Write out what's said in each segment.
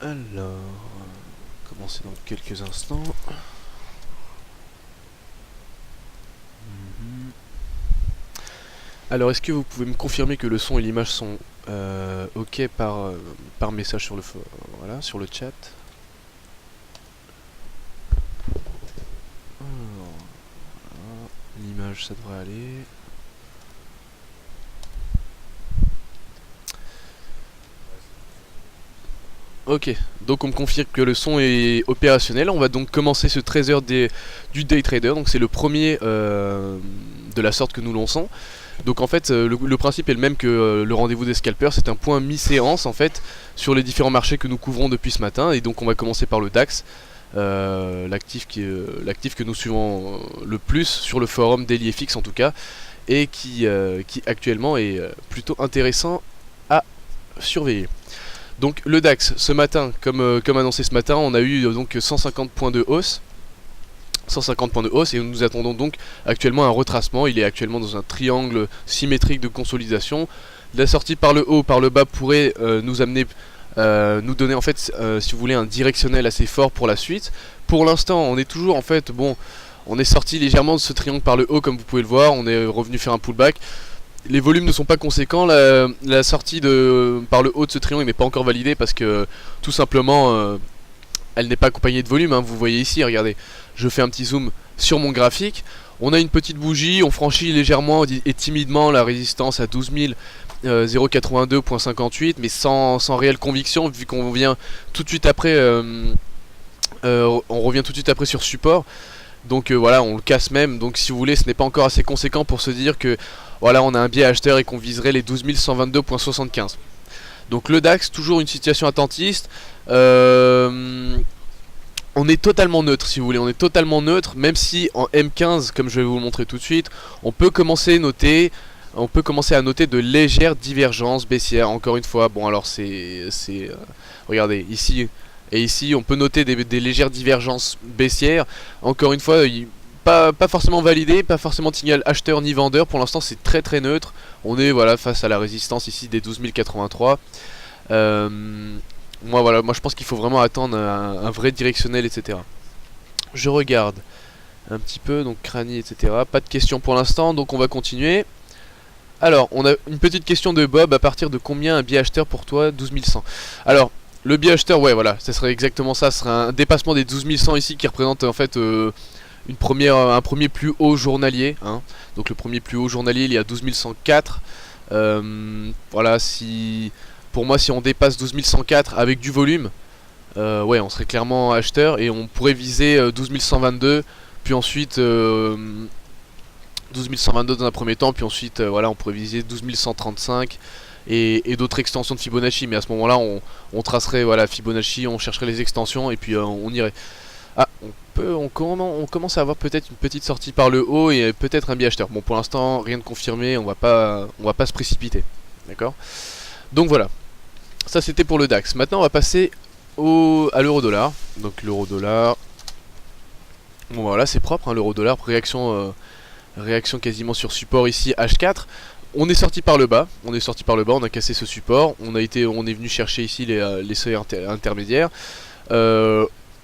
Alors, commencer dans quelques instants. Mhm. Alors, est-ce que vous pouvez me confirmer que le son et l'image sont ok par message sur voilà, sur le chat? Alors, voilà, l'image, ça devrait aller. Ok, donc on me confirme que le son est opérationnel. On va donc commencer ce 13h du Day Trader. Donc c'est le premier de la sorte que nous lançons. Donc en fait le principe est le même que le rendez-vous des scalpers. C'est un point mi-séance en fait sur les différents marchés que nous couvrons depuis ce matin. Et donc on va commencer par le DAX, l'actif que nous suivons le plus sur le forum DailyFX en tout cas. Et qui actuellement est plutôt intéressant à surveiller. Donc le DAX ce matin, comme annoncé ce matin, on a eu donc 150 points de hausse. 150 points de hausse et nous attendons donc actuellement un retracement. Il est actuellement dans un triangle symétrique de consolidation. La sortie par le haut, par le bas pourrait nous amener, nous donner en fait, si vous voulez, un directionnel assez fort pour la suite. Pour l'instant, on est toujours en fait, bon, on est sorti légèrement de ce triangle par le haut comme vous pouvez le voir. On est revenu faire un pullback. Les volumes ne sont pas conséquents, la sortie par le haut de ce triangle n'est pas encore validée parce que tout simplement elle n'est pas accompagnée de volume, hein. Vous voyez ici, regardez, je fais un petit zoom sur mon graphique, on a une petite bougie, on franchit légèrement et timidement la résistance à 12 082.58 mais sans réelle conviction vu qu'on vient tout de suite après, on revient tout de suite après sur support. Donc voilà, on le casse même. Donc si vous voulez, ce n'est pas encore assez conséquent pour se dire que voilà, on a un biais acheteur et qu'on viserait les 12 122.75. Donc le DAX, toujours une situation attentiste. On est totalement neutre si vous voulez, on est totalement neutre, même si en M15, comme je vais vous le montrer tout de suite, on peut commencer à noter de légères divergences baissières. Encore une fois, bon alors regardez, ici et ici, on peut noter des légères divergences baissières. Encore une fois, pas forcément validé, pas forcément de signal acheteur ni vendeur. Pour l'instant, c'est très très neutre. On est voilà face à la résistance ici des 12 083. Moi je pense qu'il faut vraiment attendre un vrai directionnel, etc. Je regarde un petit peu, donc Crani, etc. Pas de questions pour l'instant, donc on va continuer. Alors, on a une petite question de Bob. À partir de combien un biais acheteur pour toi? 12 100. Alors, le biais acheteur, ouais, voilà, ça serait exactement ça. Ce serait un dépassement des 12 100 ici qui représente en fait un premier plus haut journalier. Hein. Donc, le premier plus haut journalier, il y a 12 104. Voilà, pour moi, si on dépasse 12 104 avec du volume, ouais, on serait clairement acheteur et on pourrait viser 12 122, puis ensuite 12 122 dans un premier temps, puis ensuite voilà, on pourrait viser 12 135 et d'autres extensions de Fibonacci. Mais à ce moment-là, on tracerait voilà, Fibonacci, on chercherait les extensions et puis on irait. Ah, on commence à avoir peut-être une petite sortie par le haut et peut-être un biais acheteur. Bon, pour l'instant, rien de confirmé, on va pas se précipiter. D'accord? Donc voilà, ça c'était pour le DAX. Maintenant, on va passer à l'euro-dollar. Donc l'euro-dollar. Bon, voilà, c'est propre, hein, l'euro-dollar. Réaction quasiment sur support ici, H4. On est sorti par le bas, on a cassé ce support, on est venu chercher ici les seuils intermédiaires.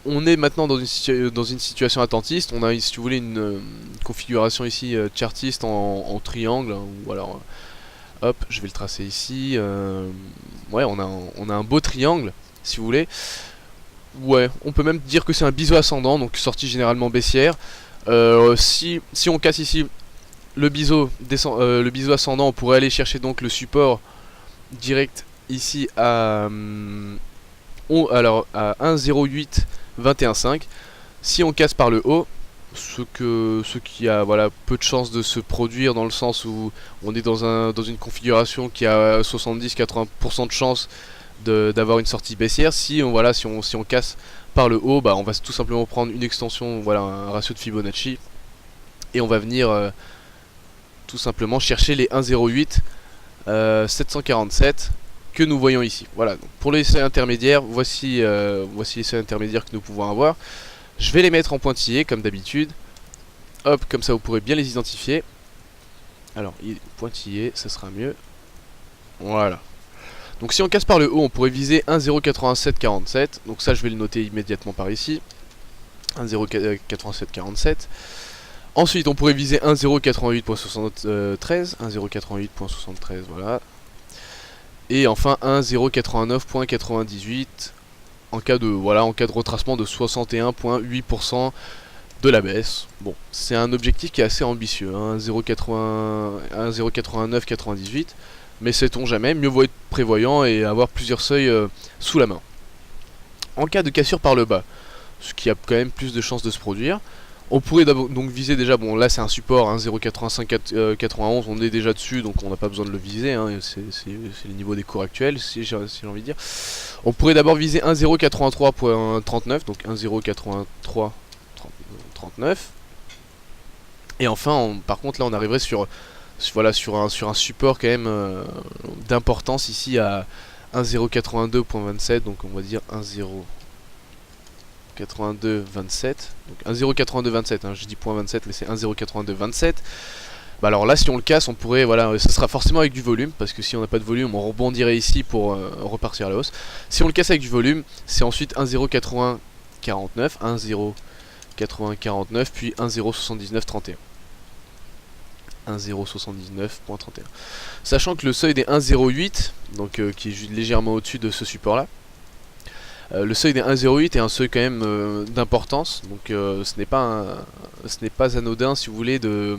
On est maintenant dans une situation attentiste. On a, si vous voulez, une configuration ici chartiste en triangle. Hein, ou alors, hop, je vais le tracer ici. Ouais, on a un beau triangle, si vous voulez. Ouais, on peut même dire que c'est un biseau ascendant, donc sortie généralement baissière. Si on casse ici le biseau ascendant, on pourrait aller chercher donc le support direct ici à à 1,0821,5. Si on casse par le haut, ce qui a voilà peu de chances de se produire dans le sens où on est dans une configuration qui a 70-80% de chances d'avoir une sortie baissière. Si on casse par le haut, bah on va tout simplement prendre une extension, voilà, un ratio de Fibonacci, et on va venir tout simplement chercher les 1,08 747 que nous voyons ici. Voilà, donc pour les seuils intermédiaires, voici les seuils intermédiaires que nous pouvons avoir. Je vais les mettre en pointillé comme d'habitude. Hop, comme ça vous pourrez bien les identifier. Alors, pointillé, ça sera mieux. Voilà. Donc si on casse par le haut, on pourrait viser 1,08747. Donc ça je vais le noter immédiatement par ici. 1,08747. Ensuite on pourrait viser 1,088.73. 1,088.73, voilà. Et enfin 1,089.98 en cas de retracement de 61,8% de la baisse. Bon, c'est un objectif qui est assez ambitieux, hein, 1,089,98, mais sait-on jamais, mieux vaut être prévoyant et avoir plusieurs seuils sous la main. En cas de cassure par le bas, ce qui a quand même plus de chances de se produire, on pourrait donc viser déjà, bon là c'est un support, hein, 0,8591, on est déjà dessus, donc on n'a pas besoin de le viser, hein, c'est le niveau des cours actuels, si j'ai envie de dire. On pourrait d'abord viser 1,083.39, donc 1,083.39. Et enfin, par contre là on arriverait sur un support quand même d'importance ici à 1,082.27, donc on va dire 1,082.27, donc 1,082.27, hein, je dis .27 mais c'est 1,082.27. Bah alors là si on le casse on pourrait, voilà, ce sera forcément avec du volume, parce que si on n'a pas de volume on rebondirait ici pour repartir à la hausse. Si on le casse avec du volume, c'est ensuite 1,08049, 1,08049 puis 1,07931. 1,079.31. Sachant que le seuil des 1,08, donc qui est légèrement au-dessus de ce support là, le seuil des 1,08 est un seuil quand même d'importance, donc ce n'est pas anodin si vous voulez de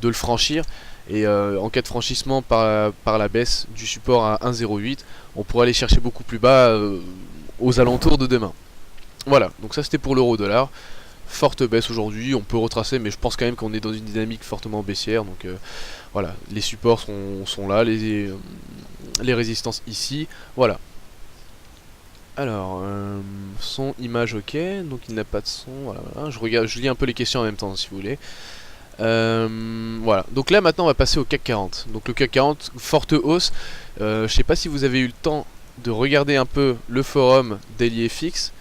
le franchir. Et en cas de franchissement par la baisse du support à 1,08, on pourra aller chercher beaucoup plus bas aux alentours de demain. Voilà, donc ça c'était pour l'euro-dollar. Forte baisse aujourd'hui, on peut retracer, mais je pense quand même qu'on est dans une dynamique fortement baissière. Donc voilà, les supports sont là, les résistances ici, voilà. Alors, son, image, ok, donc il n'a pas de son, voilà, voilà. Je lis un peu les questions en même temps si vous voulez. Voilà, donc là maintenant on va passer au CAC 40. Donc le CAC 40, forte hausse. Je sais pas si vous avez eu le temps de regarder un peu le forum DailyFX.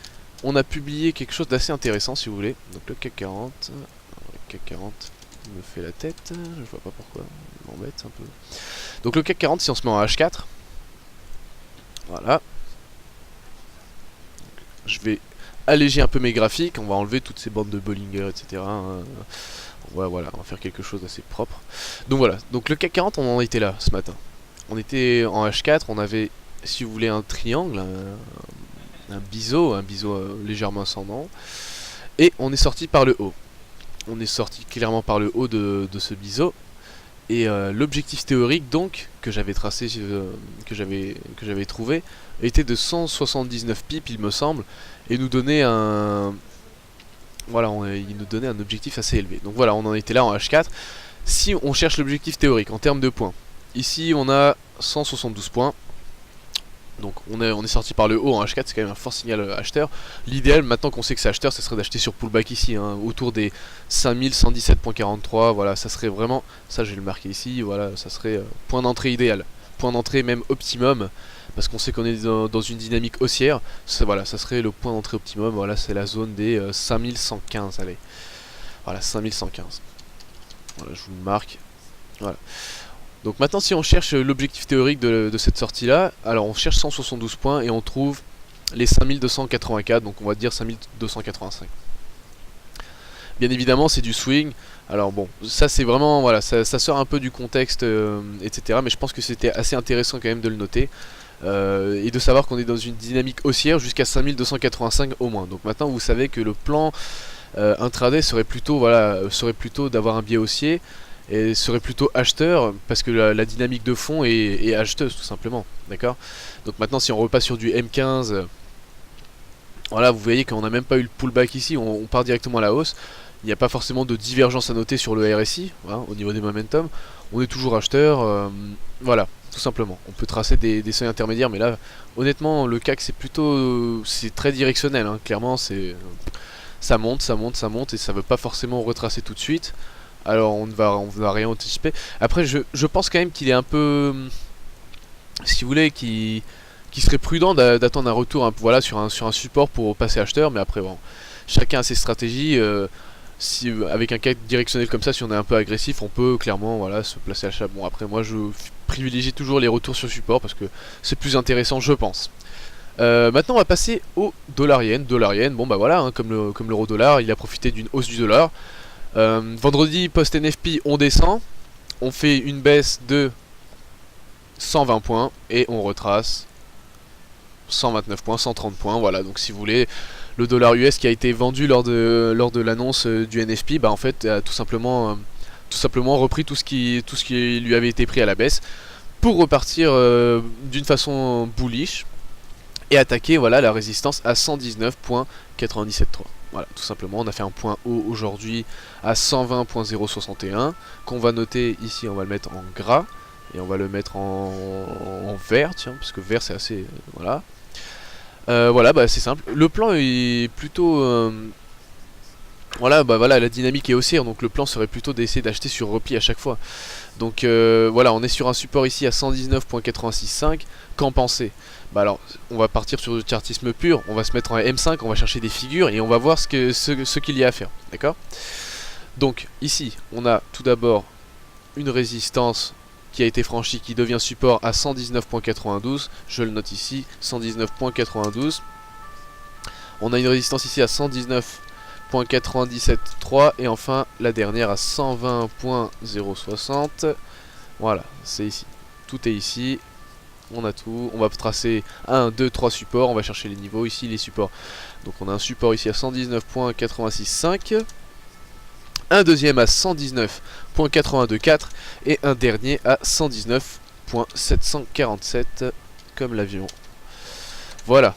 On a publié quelque chose d'assez intéressant si vous voulez. Donc le CAC 40, le CAC 40 me fait la tête, je vois pas pourquoi, il m'embête un peu. Donc le CAC 40 si on se met en H4, voilà. Donc, je vais alléger un peu mes graphiques, on va enlever toutes ces bandes de Bollinger, etc. Hein. Voilà, on va faire quelque chose d'assez propre. Donc voilà, donc le CAC 40 on en était là ce matin. On était en H4, on avait, si vous voulez, un triangle, un biseau légèrement ascendant, et on est sorti par le haut. On est sorti clairement par le haut de ce biseau, et l'objectif théorique donc que j'avais tracé, que j'avais trouvé, était de 179 pips il me semble, et nous donnait un, voilà, il nous donnait un objectif assez élevé. Donc voilà, on en était là en H4. Si on cherche l'objectif théorique en termes de points, ici on a 172 points. Donc on est sorti par le haut en H4, c'est quand même un fort signal acheteur. L'idéal, maintenant qu'on sait que c'est acheteur, ça serait d'acheter sur pullback ici, hein, autour des 5117.43, voilà, ça serait vraiment, ça je vais le marquer ici, voilà, ça serait point d'entrée idéal, point d'entrée même optimum, parce qu'on sait qu'on est dans une dynamique haussière, voilà, ça serait le point d'entrée optimum, voilà, c'est la zone des 5115, allez, voilà, 5115, voilà, je vous le marque, voilà. Donc maintenant si on cherche l'objectif théorique de cette sortie là, alors on cherche 172 points et on trouve les 5284, donc on va dire 5285. Bien évidemment c'est du swing, alors bon, ça c'est vraiment, voilà, ça sort un peu du contexte, etc. Mais je pense que c'était assez intéressant quand même de le noter. Et de savoir qu'on est dans une dynamique haussière jusqu'à 5285 au moins. Donc maintenant vous savez que le plan intraday serait plutôt, voilà, d'avoir un biais haussier, et serait plutôt acheteur, parce que la dynamique de fond est acheteuse tout simplement, d'accord. Donc maintenant si on repasse sur du M15, voilà, vous voyez qu'on n'a même pas eu le pullback ici, on part directement à la hausse. Il n'y a pas forcément de divergence à noter sur le RSI, voilà, au niveau des momentum. On est toujours acheteur, voilà, tout simplement. On peut tracer des seuils intermédiaires, mais là, honnêtement, le CAC c'est plutôt, c'est très directionnel, hein. Clairement, ça monte, et ça veut pas forcément retracer tout de suite. Alors on ne va rien anticiper. Après je pense quand même qu'il est un peu, si vous voulez, qui serait prudent d'attendre un retour, hein, voilà, sur un support pour passer acheteur. Mais après bon, chacun a ses stratégies. Avec un CAC directionnel comme ça, si on est un peu agressif, on peut clairement, voilà, se placer achat. Bon après moi privilégier toujours les retours sur support parce que c'est plus intéressant, je pense. Maintenant on va passer au dollar-yen. Dollar-yen, bon bah voilà, hein, comme l'euro-dollar, il a profité d'une hausse du dollar. Vendredi, post-NFP, on descend. On fait une baisse de 120 points et on retrace 129 points, 130 points, voilà. Donc si vous voulez, le dollar US qui a été vendu lors de l'annonce du NFP, bah en fait a tout simplement repris tout ce qui lui avait été pris à la baisse pour repartir d'une façon bullish et attaquer voilà la résistance à 119.97.3. Voilà, tout simplement, on a fait un point haut aujourd'hui à 120.061 qu'on va noter ici, on va le mettre en gras et on va le mettre en vert, tiens, parce que vert c'est assez... voilà. Voilà, bah c'est simple. Le plan est plutôt... voilà, bah voilà, la dynamique est haussière, donc le plan serait plutôt d'essayer d'acheter sur repli à chaque fois. Donc voilà, on est sur un support ici à 119.865. Qu'en penser? Bah alors, on va partir sur le chartisme pur, on va se mettre en M5, on va chercher des figures et on va voir ce qu'il y a à faire, d'accord? Donc ici, on a tout d'abord une résistance qui a été franchie, qui devient support à 119.92, je le note ici, 119.92. On a une résistance ici à 119.97.3 et enfin la dernière à 120.060. Voilà, c'est ici, tout est ici. On a tout, on va tracer 1, 2, 3 supports, on va chercher les niveaux ici, les supports. Donc on a un support ici à 119.865, un deuxième à 119.824 et un dernier à 119.747 comme l'avion. Voilà.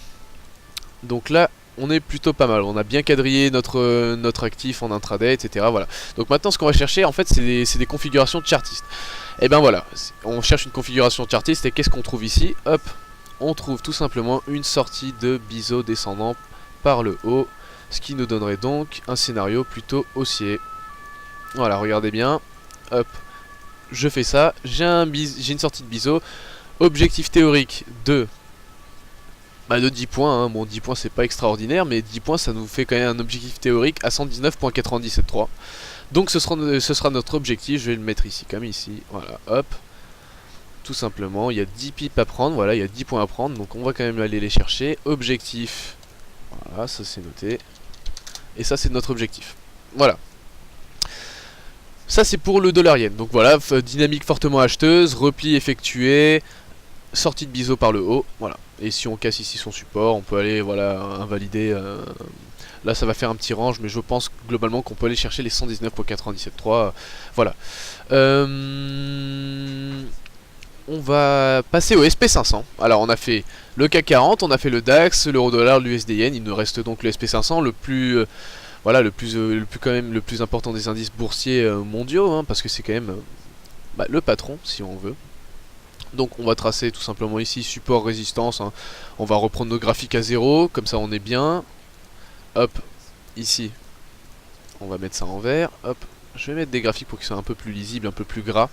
Donc là, on est plutôt pas mal, on a bien quadrillé notre actif en intraday, etc. Voilà. Donc maintenant ce qu'on va chercher en fait c'est des configurations chartistes. Et ben voilà, on cherche une configuration chartiste et qu'est-ce qu'on trouve ici? Hop, on trouve tout simplement une sortie de biseau descendant par le haut, ce qui nous donnerait donc un scénario plutôt haussier. Voilà, regardez bien, hop, je fais ça, j'ai une sortie de biseau, objectif théorique de 10 points, hein. Bon 10 points c'est pas extraordinaire, mais 10 points ça nous fait quand même un objectif théorique à 119.97.3. Donc ce sera notre objectif, je vais le mettre ici comme ici, voilà, hop. Tout simplement, il y a 10 pips à prendre, voilà, il y a 10 points à prendre, donc on va quand même aller les chercher. Objectif, voilà, ça c'est noté. Et ça c'est notre objectif, voilà. Ça c'est pour le dollar-yen, donc voilà, dynamique fortement acheteuse, repli effectué, sortie de biseau par le haut, voilà. Et si on casse ici son support, on peut aller voilà invalider. Là ça va faire un petit range, mais je pense globalement qu'on peut aller chercher les 119.97.3. Voilà. On va passer au SP500. Alors on a fait le CAC 40, on a fait le DAX, l'euro-dollar, l'USD-yen. Il nous reste donc le SP500, le plus voilà, le plus important des indices boursiers mondiaux, hein, parce que c'est quand même le patron, si on veut. Donc on va tracer tout simplement ici support résistance, hein. On va reprendre nos graphiques à 0, comme ça on est bien. Hop, ici on va mettre ça en vert. Hop, je vais mettre des graphiques pour qu'ils soient un peu plus lisibles, un peu plus gras.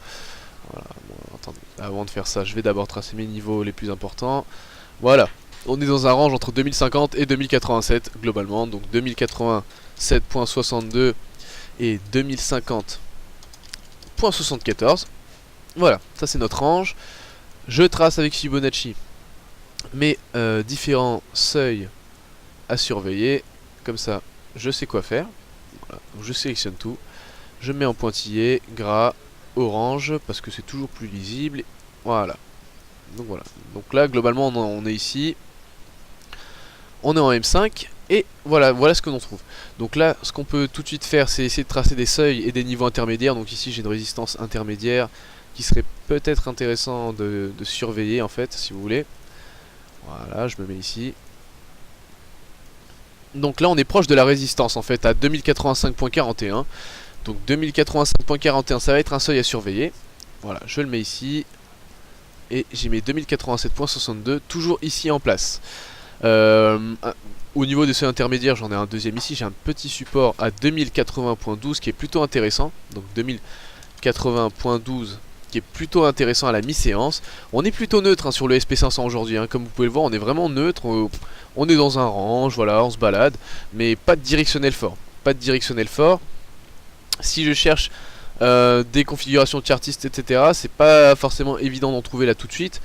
Voilà, bon, attendez, avant de faire ça je vais d'abord tracer mes niveaux les plus importants. Voilà, on est dans un range entre 2050 et 2087 globalement, donc 2087.62 et 2050.74. Voilà, ça c'est notre range. Je trace avec Fibonacci mes différents seuils à surveiller. Comme ça, je sais quoi faire. Voilà, donc je sélectionne tout. Je mets en pointillé, gras, orange, parce que c'est toujours plus lisible. Voilà. Donc voilà. Donc là, globalement, on est ici. On est en M5. Et voilà, voilà ce que l'on trouve. Donc là, ce qu'on peut tout de suite faire, c'est essayer de tracer des seuils et des niveaux intermédiaires. Donc ici, j'ai une résistance intermédiaire qui serait peut-être intéressant de surveiller en fait, si vous voulez. Voilà, je me mets ici. Donc là on est proche de la résistance en fait à 2085.41. Donc 2085.41 ça va être un seuil à surveiller. Voilà, je le mets ici. Et j'ai mes 2087.62 toujours ici en place. Au niveau des seuils intermédiaires, j'en ai un deuxième ici. J'ai un petit support à 2080.12 qui est plutôt intéressant. Donc 2080.12 qui est plutôt intéressant à la mi-séance. On est plutôt neutre hein, sur le SP500 aujourd'hui, hein. Comme vous pouvez le voir, on est vraiment neutre, on est dans un range, voilà, on se balade, mais pas de directionnel fort. Pas de directionnel fort. Si je cherche des configurations de chartiste, etc. C'est pas forcément évident d'en trouver là tout de suite.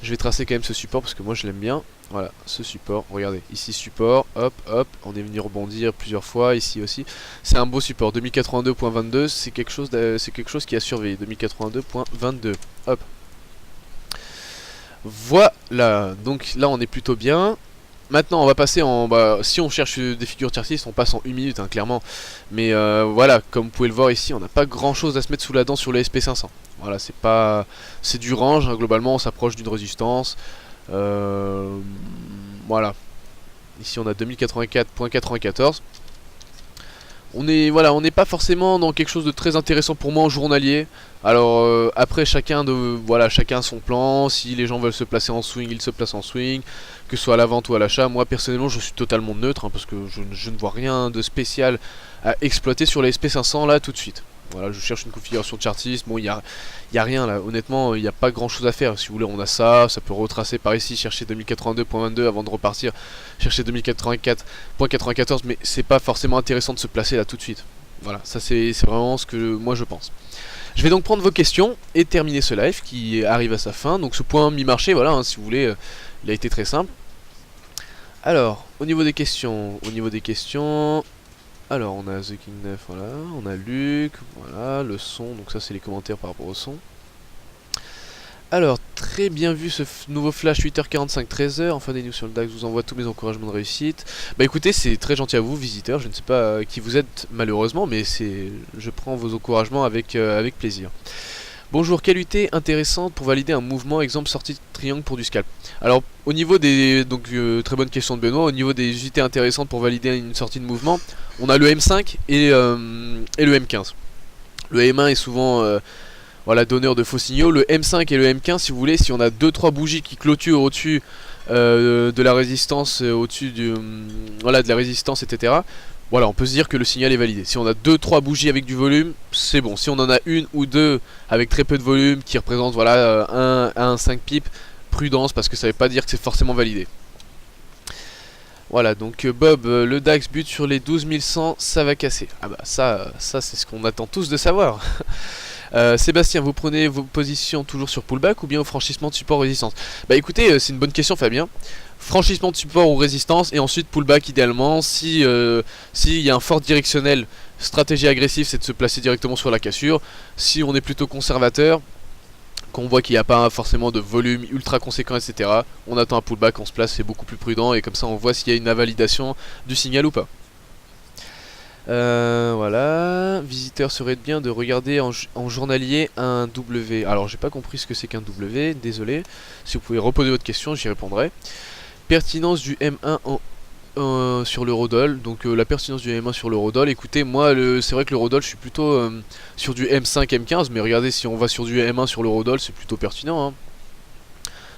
Je vais tracer quand même ce support parce que moi je l'aime bien. Voilà, ce support, regardez, ici support, hop, hop, on est venu rebondir plusieurs fois, ici aussi. C'est un beau support, 2082.22, c'est quelque chose qui a surveillé, 2082.22, hop. Voilà, donc là on est plutôt bien. Maintenant on va passer en... si on cherche des figures chartistes, on passe en 1 minute, hein, clairement. Mais voilà, comme vous pouvez le voir ici, on n'a pas grand chose à se mettre sous la dent sur le SP500. Voilà, c'est pas... c'est du range, hein, globalement on s'approche d'une résistance. Voilà. Ici on a 2084.94. On est, voilà, on n'est pas forcément dans quelque chose de très intéressant pour moi en journalier. Alors après chacun son plan. Si les gens veulent se placer en swing, ils se placent en swing, que ce soit à la vente ou à l'achat. Moi personnellement je suis totalement neutre, hein, parce que je ne vois rien de spécial à exploiter sur les SP500 là tout de suite. Voilà, je cherche une configuration de chartiste. Bon, il y a rien là, honnêtement, il n'y a pas grand chose à faire. Si vous voulez, on a ça peut retracer par ici, chercher 2082.22 avant de repartir, chercher 2084.94, mais c'est pas forcément intéressant de se placer là tout de suite. Voilà, ça c'est vraiment ce que moi je pense. Je vais donc prendre vos questions et terminer ce live qui arrive à sa fin. Donc ce point mi-marché, voilà, hein, si vous voulez, il a été très simple. Alors, au niveau des questions, alors on a The King 9, voilà, on a Luc, voilà, le son, donc ça c'est les commentaires par rapport au son. Alors, très bien vu ce nouveau flash 8h45, 13h, enfin des news sur le DAX, je vous envoie tous mes encouragements de réussite. Bah écoutez, c'est très gentil à vous, visiteurs, je ne sais pas qui vous êtes malheureusement, mais je prends vos encouragements avec plaisir. Bonjour, quelle unité intéressante pour valider un mouvement, exemple sortie de triangle pour du scalp. Alors, au niveau des... donc, très bonne question de Benoît, au niveau des unités intéressantes pour valider une sortie de mouvement, on a le M5 et le M15. Le M1 est souvent... voilà, donneur de faux signaux. Le M5 et le M15, si vous voulez, si on a 2-3 bougies qui clôturent au-dessus de la résistance, au-dessus voilà, de la résistance, etc. Voilà, on peut se dire que le signal est validé. Si on a 2-3 bougies avec du volume, c'est bon. Si on en a une ou deux avec très peu de volume, qui représentent voilà, 1 à 5 pips, prudence, parce que ça ne veut pas dire que c'est forcément validé. Voilà, donc Bob, le DAX bute sur les 12100, ça va casser. Ah bah ça c'est ce qu'on attend tous de savoir. Sébastien, vous prenez vos positions toujours sur pullback ou bien au franchissement de support résistance? Bah écoutez, c'est une bonne question Fabien. Franchissement de support ou résistance et ensuite pullback idéalement. Si y a un fort directionnel, stratégie agressive c'est de se placer directement sur la cassure. Si on est plutôt conservateur, qu'on voit qu'il n'y a pas forcément de volume ultra conséquent, etc., on attend un pullback, on se place, c'est beaucoup plus prudent et comme ça on voit s'il y a une invalidation du signal ou pas. Voilà, visiteur serait bien de regarder en journalier un W. Alors j'ai pas compris ce que c'est qu'un W, désolé. Si vous pouvez reposer votre question, j'y répondrai. Pertinence du M1 sur l'eurodoll. Donc la pertinence du M1 sur l'eurodoll. Écoutez, moi c'est vrai que l'eurodoll je suis plutôt sur du M5, M15, mais regardez, si on va sur du M1 sur l'eurodoll, c'est plutôt pertinent, hein.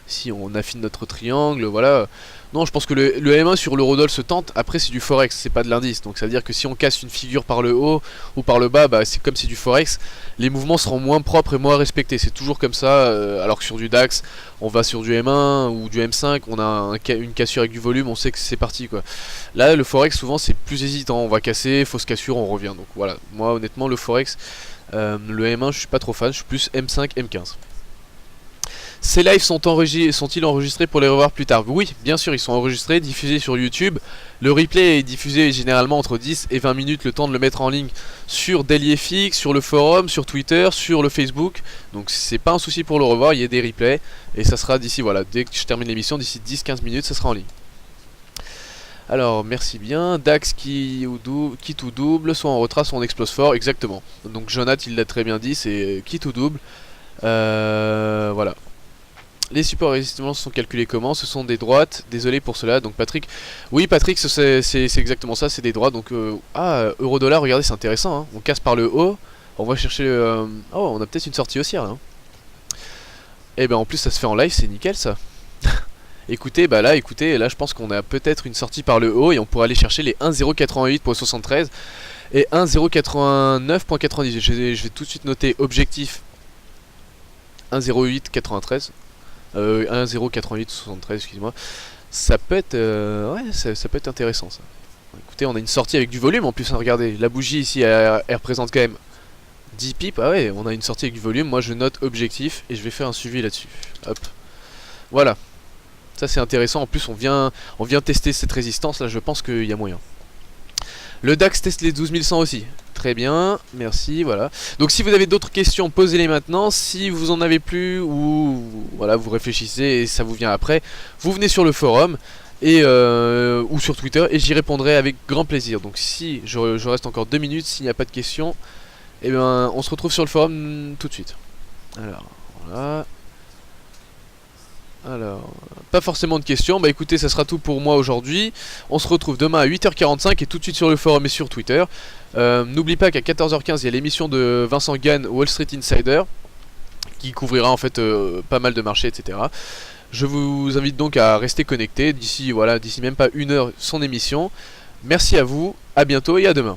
Si on affine notre triangle, voilà. Non, je pense que le M1 sur l'eurodoll se tente. Après c'est du forex, c'est pas de l'indice. Donc ça veut dire que si on casse une figure par le haut ou par le bas, bah, c'est comme c'est du forex, les mouvements seront moins propres et moins respectés. C'est toujours comme ça, alors que sur du DAX, on va sur du M1 ou du M5, on a une cassure avec du volume, on sait que c'est parti quoi. Là le forex souvent c'est plus hésitant, on va casser, fausse cassure, on revient. Donc voilà, moi honnêtement le forex, le M1 je suis pas trop fan, je suis plus M5, M15. Ces lives sont-ils enregistrés pour les revoir plus tard? Oui, bien sûr, ils sont enregistrés, diffusés sur YouTube. Le replay est diffusé généralement entre 10 et 20 minutes, le temps de le mettre en ligne sur DailyFX, sur le forum, sur Twitter, sur le Facebook. Donc c'est pas un souci pour le revoir, il y a des replays. Et ça sera d'ici, voilà, dès que je termine l'émission, d'ici 10-15 minutes, ça sera en ligne. Alors, merci bien. DAX qui tout double, soit en retrace, soit en explose fort, exactement. Donc Jonathan, il l'a très bien dit, c'est qui tout double. Voilà. Les supports et résistances sont calculés comment? Ce sont des droites, désolé pour cela. Donc Patrick, oui Patrick, c'est exactement ça, c'est des droites. Donc euro-dollar, regardez, c'est intéressant, hein. On casse par le haut, on va chercher oh, on a peut-être une sortie haussière là, hein. Et ben en plus ça se fait en live, c'est nickel ça. Écoutez, bah là, écoutez, là je pense qu'on a peut-être une sortie par le haut et on pourrait aller chercher les 1,088.73 et 1,089.98. Je vais tout de suite noter objectif 1,0893. 1,088,73, excusez-moi. Ça peut être ouais, ça peut être intéressant ça. Écoutez, on a une sortie avec du volume en plus, hein, regardez, la bougie ici elle représente quand même 10 pips, ah ouais, on a une sortie avec du volume. Moi je note objectif et je vais faire un suivi là-dessus. Hop. Voilà. Ça c'est intéressant. En plus on vient tester cette résistance là, je pense qu'il y a moyen. Le DAX teste les 12100 aussi. Très bien, merci, voilà. Donc si vous avez d'autres questions, posez-les maintenant. Si vous en avez plus ou voilà, vous réfléchissez et ça vous vient après, vous venez sur le forum et ou sur Twitter et j'y répondrai avec grand plaisir. Donc si je reste encore 2 minutes, s'il n'y a pas de questions, et bien on se retrouve sur le forum tout de suite. Alors, voilà. Alors, pas forcément de questions, bah écoutez, ça sera tout pour moi aujourd'hui. On se retrouve demain à 8h45 et tout de suite sur le forum et sur Twitter. N'oublie pas qu'à 14h15, il y a l'émission de Vincent Gann, Wall Street Insider, qui couvrira en fait pas mal de marchés, etc. Je vous invite donc à rester connecté d'ici, voilà, d'ici même pas une heure son émission. Merci à vous, à bientôt et à demain.